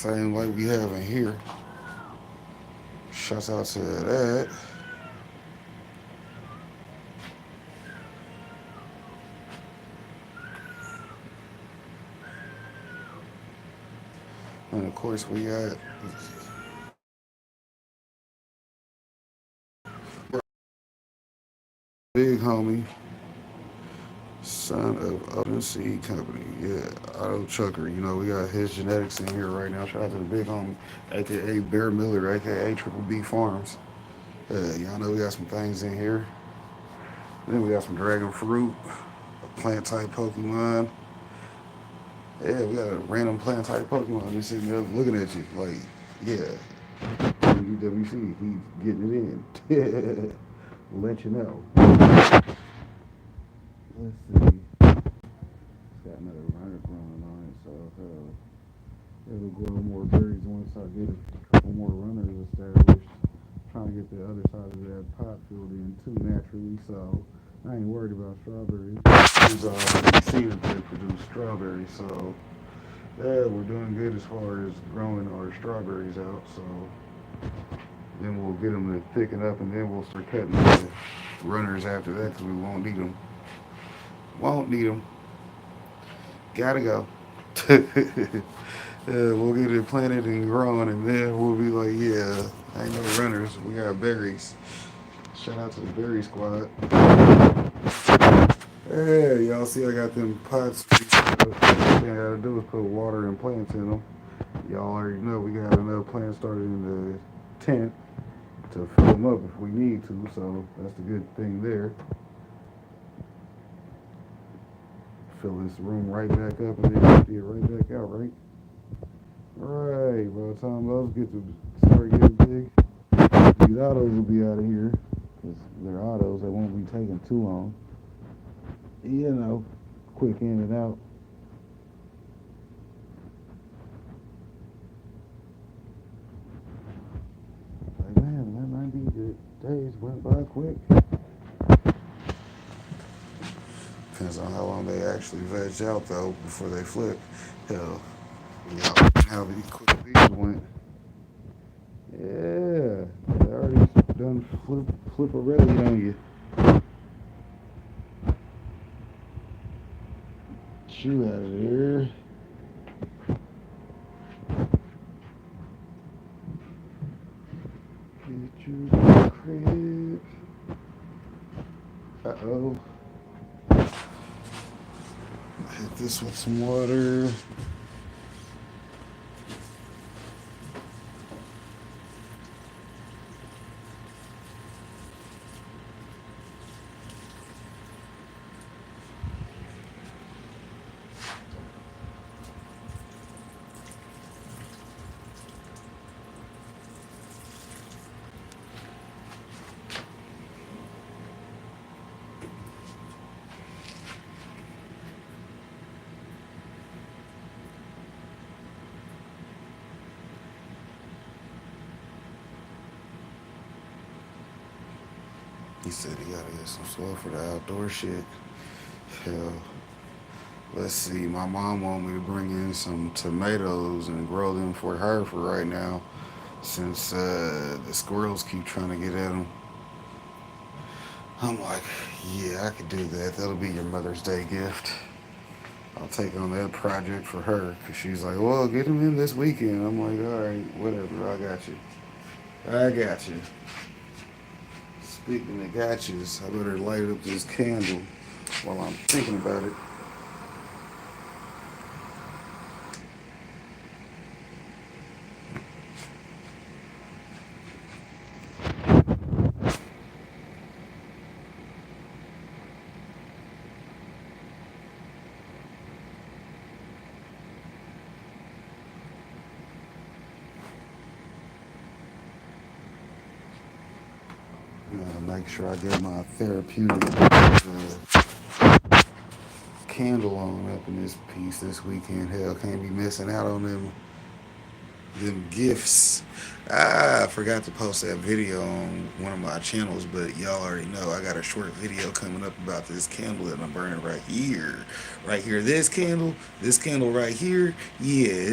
same like we have in here. Shouts out to that. And of course we got big homie, son of Upton Seed Company. Yeah, Auto Chucker. You know, we got his genetics in here right now. Shout out to the big homie, aka Bear Miller, aka Triple B Farms. Y'all know we got some things in here. Then we got some dragon fruit, a plant type Pokemon. Yeah, we got a random plant type Pokemon just sitting there looking at you. Like, yeah, UWC, he's getting it in. Let you know. Let's see. It's got another runner growing on it, so it'll grow more berries once I get a couple more runners established. Trying to get the other side of that pot filled in too naturally, so I ain't worried about strawberries. We've already seen that they produce strawberries, so yeah, we're doing good as far as growing our strawberries out. So then we'll get them to thicken up, and then we'll start cutting the runners after that because we won't need them. Won't need them. Gotta go. We'll get it planted and growing, and then we'll be like, yeah, ain't no runners. We got berries. Shout out to the berry squad. Hey, y'all see I got them pots. All I gotta do is put water and plants in them. Y'all already know we got another plant started in the tent to fill them up if we need to, so that's the good thing there. Fill this room right back up and then empty it right back out, right? Right, by the time those get to start getting big, these autos will be out of here. Because they're autos, they won't be taking too long. You know, quick in and out. Like, man, that 90 days went by quick. Depends on how long they actually veg out, though, before they flip. Hell, you know, how quick these went. Yeah, they already done flip already on you. Shoe out of there. Get your crib. Uh-oh. Hit this with some water. He said he gotta get some stuff for the outdoor shit. Hell, let's see. My mom want me to bring in some tomatoes and grow them for her for right now, since the squirrels keep trying to get at them. I'm like, yeah, I could do that. That'll be your Mother's Day gift. I'll take on that project for her because she's like, well, get them in this weekend. I'm like, all right, whatever. I got you. I got you. Speaking of gotchas, I better light up this candle while I'm thinking about it. Make sure I get my therapeutic candle on up in this piece this weekend. Hell, can't be missing out on them gifts. I forgot to post that video on one of my channels, but y'all already know I got a short video coming up about this candle that I'm burning right here. Right here, this candle right here. Yeah,